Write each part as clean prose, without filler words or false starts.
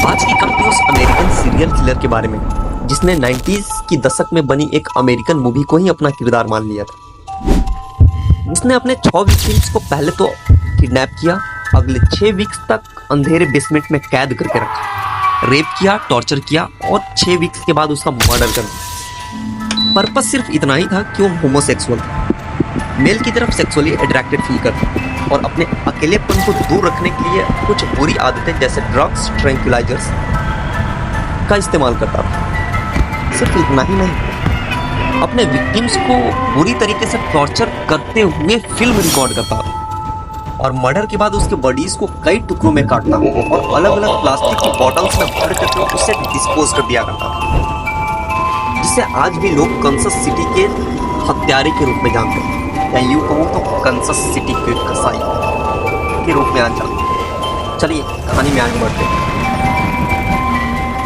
आज की कहानी उस अमेरिकन सीरियल किलर के बारे में जिसने 90s की दशक में बनी एक अमेरिकन मूवी को ही अपना किरदार मान लिया था। उसने अपने 6 विक्टिम्स को पहले तो किडनैप किया, अगले 6 वीक्स तक अंधेरे बेसमेंट में कैद करके रखा, रेप किया, टॉर्चर किया और 6 वीक्स के बाद उसका मर्डर कर दिया। पर्पस सिर्फ इतना ही था कि वो होमोसेक्सुअल था, मेल की तरफ सेक्सुअली अट्रैक्टेड फील करता और अपने अकेलेपन को दूर रखने के लिए कुछ बुरी आदतें जैसे ड्रग्स, ट्रैंक्विलाइजर्स का इस्तेमाल करता था। सिर्फ इतना ही नहीं, अपने विक्टिम्स को बुरी तरीके से टॉर्चर करते हुए फिल्म रिकॉर्ड करता था और मर्डर के बाद उसके बॉडीज को कई टुकड़ों में काटता और अलग अलग प्लास्टिक की बॉटल्स में भर करके उसे डिस्पोज कर दिया करता था, जिसे आज भी लोग कंसस सिटी के हत्यारे के रूप में जानते हैं, या यूं कहूं तो कंसस सिटी के कसाई के रूप में आज जानते हैं। चलिए कहानी में आगे बढ़ते हैं।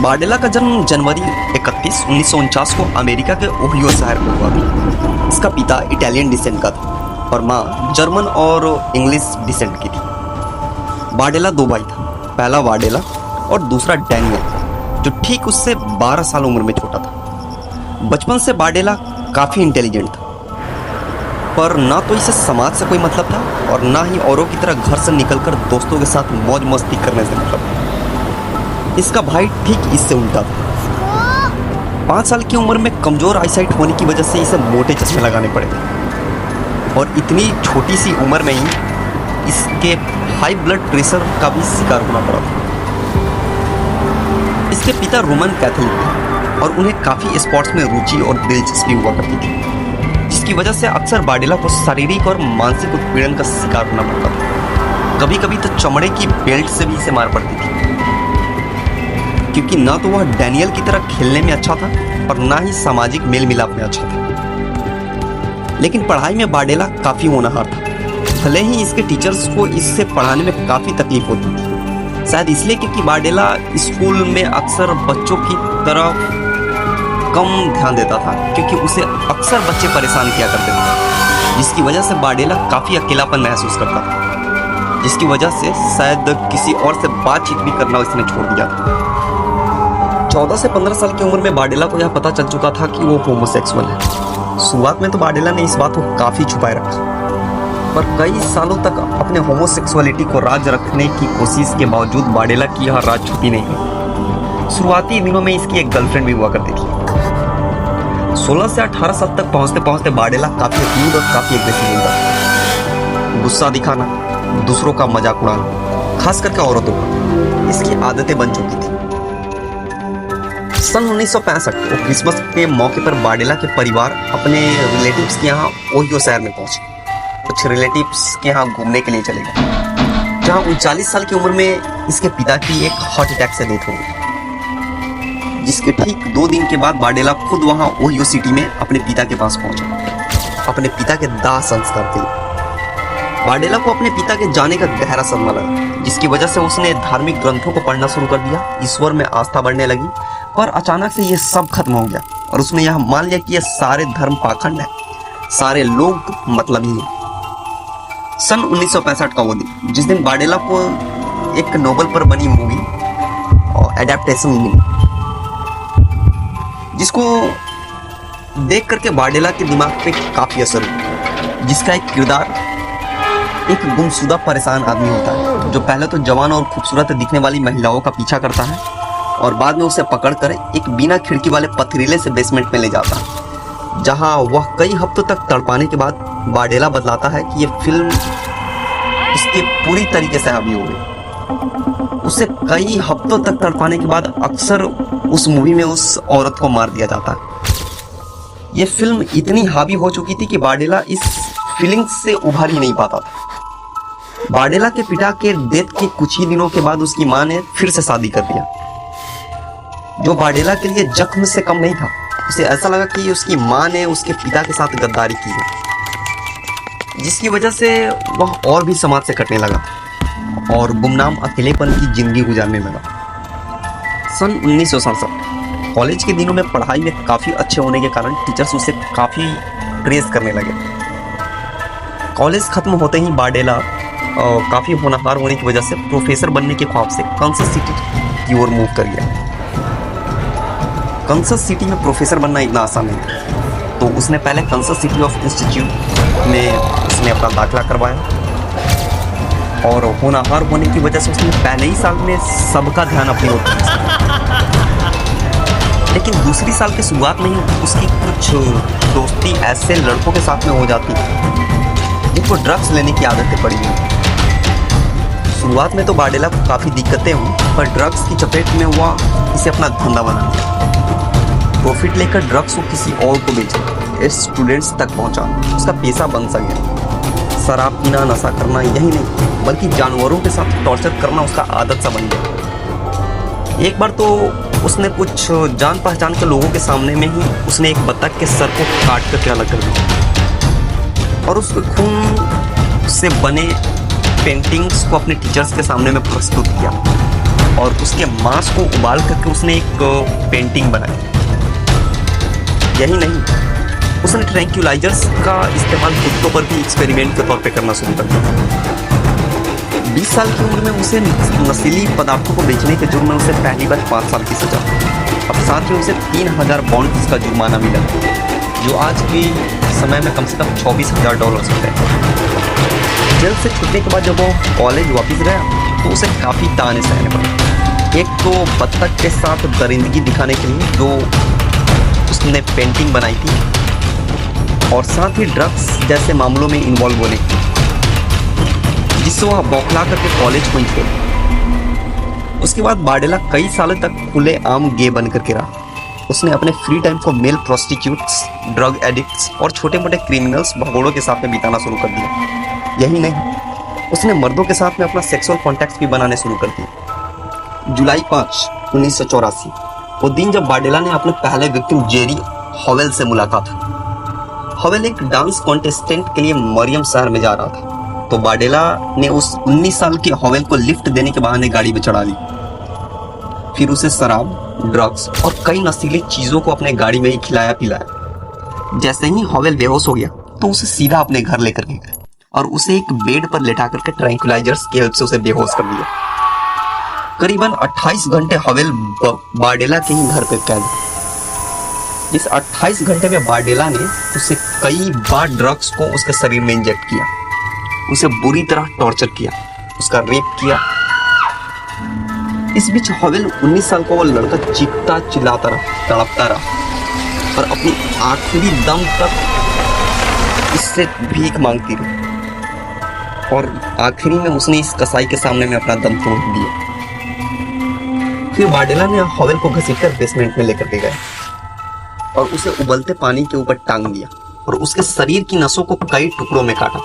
बार्डेला का जन्म जनवरी 31, 1949 को अमेरिका के ओहियो शहर में हुआ था। इसका पिता इटालियन डिसेंट का था और माँ जर्मन और इंग्लिश डिसेंट की थी। बार्डेला 2 भाई था, पहला बार्डेला और दूसरा डैनियल, जो ठीक उससे 12 साल उम्र में छोटा था। बचपन से बार्डेला काफ़ी इंटेलिजेंट था, पर ना तो इसे समाज से कोई मतलब था और ना ही औरों की तरह घर से निकलकर दोस्तों के साथ मौज मस्ती करने से मतलब था। इसका भाई ठीक इससे उल्टा था। 5 साल की उम्र में कमज़ोर आईसाइट होने की वजह से इसे मोटे चश्मे लगाने पड़े थे और इतनी छोटी सी उम्र में ही इसके हाई ब्लड प्रेशर का भी शिकार होना पड़ा था। इसके पिता रोमन कैथोलिक थे और उन्हें काफ़ी स्पोर्ट्स में रुचि और दिलचस्पी हुआ करती थी, जिसकी वजह से अक्सर बार्डेला को शारीरिक और मानसिक उत्पीड़न का शिकार होना पड़ता था। कभी कभी तो चमड़े की बेल्ट से भी इसे मार पड़ती थी, क्योंकि ना तो वह डैनियल की तरह खेलने में अच्छा था और ना ही सामाजिक मेल मिलाप में अच्छा था। लेकिन पढ़ाई में बार्डेला काफ़ी होनहार था, भले ही इसके टीचर्स को इससे पढ़ाने में काफ़ी तकलीफ होती थी। शायद इसलिए क्योंकि बार्डेला स्कूल में अक्सर बच्चों की तरह कम ध्यान देता था, क्योंकि उसे अक्सर बच्चे परेशान किया करते थे, जिसकी वजह से बार्डेला काफ़ी अकेलापन महसूस करता था, जिसकी वजह से शायद किसी और से बातचीत भी करना उसने छोड़ दिया था। 14 से 15 साल की उम्र में बार्डेला को यह पता चल चुका था कि वो होमोसेक्सुअल है। शुरुआत में तो बार्डेला ने इस बात को काफ़ी छुपाए रखा, पर कई सालों तक अपने होमोसेक्सुअलिटी को राज रखने की कोशिश के बावजूद बार्डेला की यह राज छुपी नहीं हुई। शुरुआती दिनों में इसकी एक गर्लफ्रेंड भी हुआ करती थी। 16 से 18 साल तक पहुंचते पहुंचते बार्डेला काफ़ी रूड और काफ़ी एग्रेसिव होता। गुस्सा दिखाना, दूसरों का मजाक उड़ाना, खास करके औरतों का, इसकी आदतें बन चुकी थी। सन 1965 को क्रिसमस के मौके पर बार्डेला के परिवार अपने रिलेटिव्स के यहाँ ओहियो शहर में पहुंचे। कुछ रिलेटिव्स के यहाँ घूमने के लिए चले गए, जहाँ 39 साल की उम्र में इसके पिता की एक हार्ट अटैक से डेथ हो गई, जिसके ठीक 2 दिन के बाद बार्डेला खुद वहां ओहियो सिटी में अपने पिता के पास पहुंचा, अपने पिता के दाह संस्कार के लिए। बार्डेला को अपने पिता के जाने का गहरा सदमा लगा, जिसकी वजह से उसने धार्मिक ग्रंथों को पढ़ना शुरू कर दिया, ईश्वर में आस्था बढ़ने लगी। पर अचानक से ये सब खत्म हो गया और उसने यह मान लिया कि ये सारे धर्म पाखंड है, सारे लोग मतलबी हैं। सन 1965 का वो दिन, जिस दिन बार्डेला को एक नोबेल पर बनी मूवी और एडेप्टेशन मिली, जिसको देख करके बार्डेला के दिमाग पे काफ़ी असर हुआ, जिसका एक किरदार एक गुमशुदा परेशान आदमी होता है, जो पहले तो जवान और खूबसूरत दिखने वाली महिलाओं का पीछा करता है और बाद में उसे पकड़कर एक बिना खिड़की वाले पथरीले से बेसमेंट में ले जाता है, जहां वह कई हफ्तों तक तड़पाने के बाद बार्डेला बतलाता है कि यह फिल्म उसके पूरी तरीके से हावी हो गई। उसे कई हफ्तों तक तड़पाने के बाद अक्सर उस मूवी में उस औरत को मार दिया जाता है। यह फिल्म इतनी हावी हो चुकी थी कि बार्डेला इस फीलिंग्स से उभर ही नहीं पाता था। बार्डेला के पिता के डेथ के कुछ ही दिनों के बाद उसकी मां ने फिर से शादी कर दिया, जो बार्डेला के लिए जख्म से कम नहीं था। उसे ऐसा लगा कि उसकी मां ने उसके पिता के साथ गद्दारी की है, जिसकी वजह से वह और भी समाज से कटने लगा और गुमनाम अकेलेपन की जिंदगी गुजारने लगा। सन 1967 कॉलेज के दिनों में पढ़ाई में काफ़ी अच्छे होने के कारण टीचर्स उसे काफ़ी प्रेज करने लगे। कॉलेज खत्म होते ही बार्डेला काफ़ी होनहार होने की वजह से प्रोफेसर बनने के ख्वाब से कांसस सिटी की ओर मूव कर गया। कंसस सिटी में प्रोफेसर बनना इतना आसान नहीं था, तो उसने पहले कंसस सिटी ऑफ इंस्टीट्यूट में उसने अपना दाखिला करवाया और होनहार होने की वजह से उसने पहले ही साल में सबका ध्यान अपनी ओर खींचा। लेकिन दूसरी साल की शुरुआत में ही उसकी कुछ दोस्ती ऐसे लड़कों के साथ में हो जाती जिनको ड्रग्स लेने की आदतें पड़ी हुई। शुरुआत में तो बार्डेला को काफ़ी दिक्कतें हुई, पर ड्रग्स की चपेट में हुआ इसे अपना धंधा बना लिया। प्रॉफिट लेकर ड्रग्स को किसी और को बेचा, स्टूडेंट्स तक पहुंचा, उसका पेशा बन सा गया। शराब पीना, नशा करना, यही नहीं बल्कि जानवरों के साथ टॉर्चर करना उसका आदत सा बन गया। एक बार तो उसने कुछ जान पहचान के लोगों के सामने में ही उसने एक बतख के सर को काट करके अलग कर दिया और उसके खून से बने पेंटिंग्स को अपने टीचर्स के सामने में प्रस्तुत किया और उसके मांस को उबाल करके उसने एक पेंटिंग बनाई। यही नहीं, उसने ट्रैंक्यूलाइजर्स का इस्तेमाल कुत्तों पर भी एक्सपेरिमेंट के तौर पे करना शुरू कर दिया। 20 साल की उम्र में उसे नशीली पदार्थों को बेचने के जुर्म में उसे पहली बार 5 साल की सजा, अब साथ ही उसे 3000 पॉन्ड्स का जुर्माना मिला, जो आज के समय में कम से कम $24,000 होते हैं। जेल से छूटने के बाद जब वो कॉलेज वापस गया तो उसे काफ़ी ताने सहने पड़े। एक तो बत्तख के साथ दरिंदगी दिखाने के लिए जो उसने पेंटिंग बनाई थी, और साथ ही ड्रग्स जैसे मामलों में इन्वॉल्व होने की, जिससे वह बौखला करके कॉलेज को ही छोड़ा। उसके बाद बार्डेला कई सालों तक खुले आम गे बन करके रहा। उसने अपने फ्री टाइम को मेल प्रोस्टिट्यूट्स, ड्रग एडिक्ट्स और छोटे मोटे क्रिमिनल्स भगोड़ों के साथ में बिताना शुरू कर दिया। यही नहीं, उसने मर्दों के साथ में अपना सेक्सुअल कॉन्टैक्ट भी बनाने शुरू कर दिए। जुलाई 5, 1984 वो दिन जब बार्डेला ने अपने पहले विक्टिम जेरी हॉवेल से मुलाकात की। हॉवेल एक डांस कॉन्टेस्टेंट के लिए मरियम शहर में जा रहा था, तो बार्डेला ने उस 19 साल के हॉवेल को लिफ्ट देने के बहाने गाड़ी में चढ़ा ली। फिर उसे शराब, ड्रग्स और कई नशीली चीजों को अपने गाड़ी में ही खिलाया पिलाया। जैसे ही हॉवेल बेहोश हो गया तो उसे सीधा अपने घर लेकर गए और उसे एक बेड पर लेटा करके ट्रैंक्विलाइजर्स की हेल्प से उसे बेहोश कर दिया। करीबन 28 घंटे हॉवेल बार्डेला के ही घर पे कैद। इस 28 घंटे में बार्डेला ने उसे कई बार ड्रग्स को उसके शरीर में इंजेक्ट किया, उसे बुरी तरह टॉर्चर किया, उसका रेप किया। इस बीच हॉवेल 19 साल का वो लड़का चीखता चिल्लाता रहा, तड़पता रहा और अपनी आखिरी दम तक इससे भीख मांगती रही, और आखिरी में उसने इस कसाई के सामने में अपना दम तोड़ दिया। फिर बार्डेला ने हॉवेल को घसीटकर बेसमेंट में लेकर के गया और उसे उबलते पानी के ऊपर टांग दिया और उसके शरीर की नसों को कई टुकड़ों में काटा,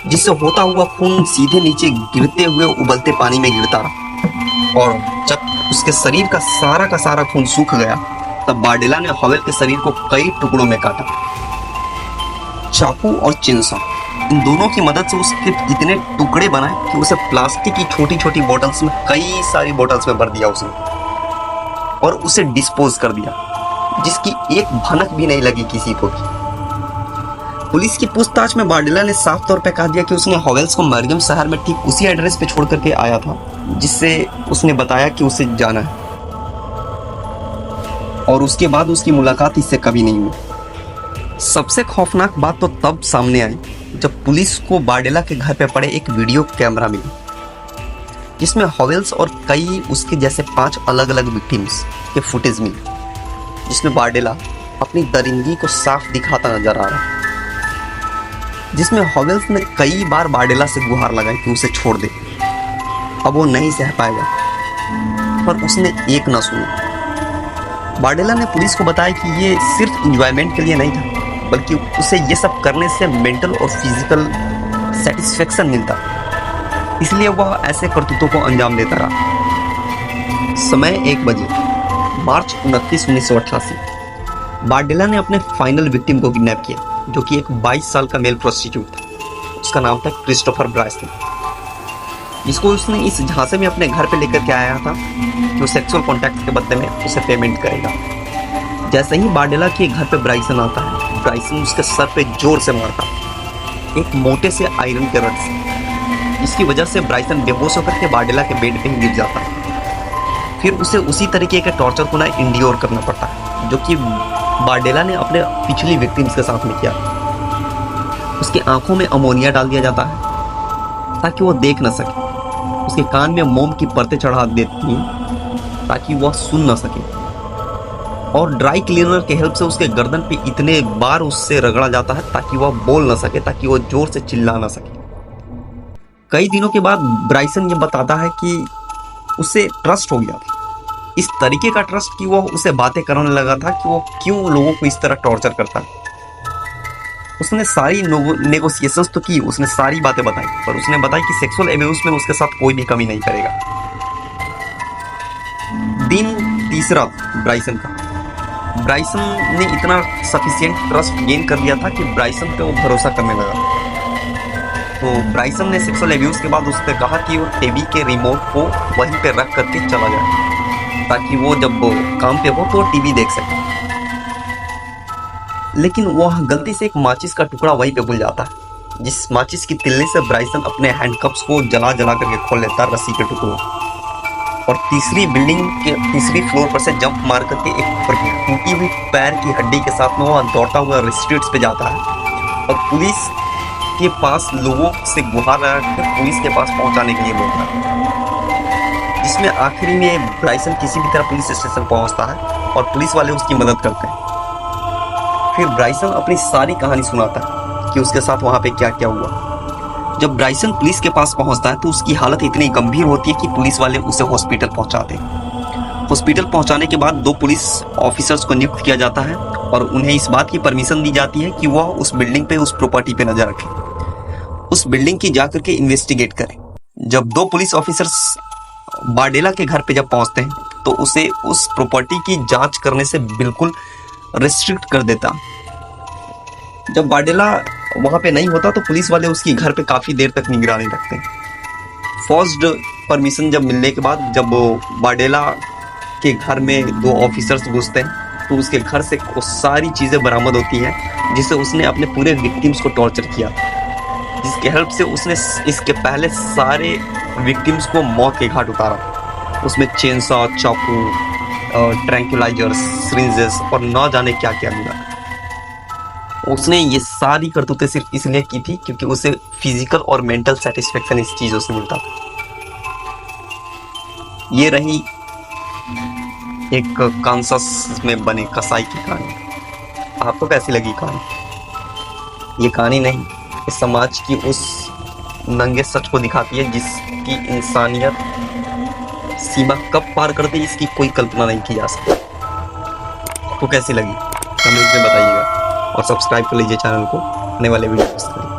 जिससे होता हुआ खून सीधे नीचे गिरते हुए उबलते पानी में गिरता रहा। और जब उसके शरीर का सारा खून सूख गया तब बार्डेला ने हॉवेल के शरीर को कई टुकड़ों में काटा। चाकू और चिंसा, इन दोनों की मदद से उसके इतने टुकड़े बनाए कि उसे प्लास्टिक की छोटी छोटी बोतल्स में, कई सारी बोतल्स में भर दिया उसने और उसे डिस्पोज कर दिया, जिसकी एक भनक भी नहीं लगी किसी को भी। पुलिस की पूछताछ में बार्डेला ने साफ तौर पर कह दिया कि उसने हॉवेल्स को मरियम शहर में ठीक उसी एड्रेस पे छोड़ करके आया था जिससे उसने बताया कि उसे जाना है, और उसके बाद उसकी मुलाकात इससे कभी नहीं हुई। सबसे खौफनाक बात तो तब सामने आई जब पुलिस को बार्डेला के घर पे पड़े एक वीडियो कैमरा मिली, जिसमें हॉवेल्स और कई उसके जैसे 5 अलग अलग विक्टिम्स के फुटेज मिली, जिसमें बार्डेला अपनी दरिंदगी को साफ दिखाता नजर आ रहा, जिसमें हॉवेल्स ने कई बार बार्डेला से गुहार लगाई कि उसे छोड़ दे, अब वो नहीं सह पाएगा, पर उसने एक ना सुनी। बार्डेला ने पुलिस को बताया कि ये सिर्फ इंजॉयमेंट के लिए नहीं था, बल्कि उसे ये सब करने से मेंटल और फिजिकल सेटिस्फेक्शन मिलता, इसलिए वह ऐसे करतूतों को अंजाम देता रहा। समय 1 बजे, मार्च 29, 1988 बार्डेला ने अपने फाइनल विक्टिम को किडनैप किया, जो कि एक 22 साल का मेल प्रोस्टिट्यूट था। उसका नाम था क्रिस्टोफर ब्रायसन, जिसको उसने इस झांसे में अपने घर पे लेकर के आया था कि वो सेक्सुअल कॉन्टैक्ट के बदले में उसे पेमेंट करेगा। जैसे ही बार्डेला के घर पे ब्रायसन आता है, ब्रायसन उसके सर पे जोर से मारता एक मोटे से आयरन के रड से, जिसकी वजह से ब्रायसन बेहोश होकर के बार्डेला के बेड पे ही गिर जाता है। फिर उसे उसी तरीके के टॉर्चर को ना इंड्योर करना पड़ता है जो कि बार्डेला ने अपने पिछली विक्टिम्स के साथ में किया। उसकी आंखों में अमोनिया डाल दिया जाता है ताकि वो देख न सके, उसके कान में मोम की परतें चढ़ा देती हैं ताकि वह सुन न सके, और ड्राई क्लीनर के हेल्प से उसके गर्दन पे इतने बार उससे रगड़ा जाता है ताकि वह बोल न सके, ताकि वह जोर से चिल्ला न सके। कई दिनों के बाद ब्राइसन ये बताता है कि उसे ट्रस्ट हो गया था, इस तरीके का ट्रस्ट कि वो उसे बातें करने लगा था कि वो क्यों लोगों को इस तरह टॉर्चर करता है। उसने सारी नेगोशिएशंस तो की, उसने सारी बातें बताई, पर उसने बताई कि सेक्सुअल एब्यूज में उसके साथ कोई भी कमी नहीं करेगा। दिन तीसरा ब्राइसन का। ब्राइसन ने इतना सफिशिएंट ट्रस्ट गेन कर लिया था कि ब्राइसन पे वो भरोसा करने लगा। तो ब्राइसन ने सेक्सुअल एब्यूज के बाद उससे कहा कि वो टीवी के रिमोट को वहीं पे रख करके चला जाए ताकि वो जब वो काम पे हो तो टीवी देख सके। लेकिन वह गलती से एक माचिस का टुकड़ा वहीं पे भूल जाता है, जिस माचिस की तिल्ली से ब्राइसन अपने हैंडकप्स को जला जला करके खोल लेता है रस्सी के टुकड़ों, और तीसरी बिल्डिंग के तीसरी फ्लोर पर से जंप मार करके एक टूटी हुई पैर की हड्डी के साथ में वह दौड़ता हुआ स्ट्रीट्स पे जाता है और पुलिस के पास लोगों से गुहार लगाकर पुलिस के पास पहुंचाने के लिए बोलता है, जिसमें आखिरी में ब्राइसन किसी भी तरह पुलिस स्टेशन पहुंचता है और पुलिस वाले उसकी मदद करते हैं। फिर ब्राइसन अपनी सारी कहानी सुनाता है कि उसके साथ वहां पे क्या क्या हुआ। जब ब्राइसन पुलिस के पास पहुंचता है तो उसकी हालत इतनी गंभीर होती है कि पुलिस वाले उसे हॉस्पिटल पहुंचाते हैं। हॉस्पिटल पहुंचाने के बाद 2 पुलिस ऑफिसर्स को नियुक्त किया जाता है और उन्हें इस बात की परमिशन दी जाती है कि वह उस बिल्डिंग पे, उस प्रॉपर्टी पे नजर रखें, उस बिल्डिंग की जाकर के इन्वेस्टिगेट करें। जब 2 पुलिस ऑफिसर्स बार्डेला के घर पे जब पहुंचते हैं तो उसे उस प्रॉपर्टी की जांच करने से बिल्कुल रिस्ट्रिक्ट कर देता। जब बार्डेला वहां पे नहीं होता तो पुलिस वाले उसकी घर पे काफी देर तक निगरानी रखते हैं। फर्स्ट परमिशन जब मिलने के बाद जब बार्डेला के घर में 2 ऑफिसर्स घुसते हैं तो उसके घर से वो सारी चीजें बरामद होती हैं जिससे उसने अपने पूरे विक्टिम्स को टॉर्चर किया, जिसके हेल्प से उसने इसके पहले सारे विक्टिम्स को मौत के घाट उतारा। उसमें चेनसॉ, चाकू, ट्रैंक्विलाइजर्स, सिरिंजेस और न जाने क्या क्या मिला। उसने ये सारी करतूतें सिर्फ इसलिए की थी क्योंकि उसे फिजिकल और मेंटल सेटिस्फेक्शन इस चीजों से मिलता था। ये रही एक कांसास में बने कसाई की कहानी। आपको कैसी लगी कहानी? ये कहानी नहीं, इस समाज की उस नंगे सच को दिखाती है जिसकी इंसानियत सीमा कब पार कर दे इसकी कोई कल्पना नहीं की जा सकती। आपको कैसी लगी कमेंट में बताइएगा और सब्सक्राइब कर लीजिए चैनल को, आने वाले वीडियोस के लिए।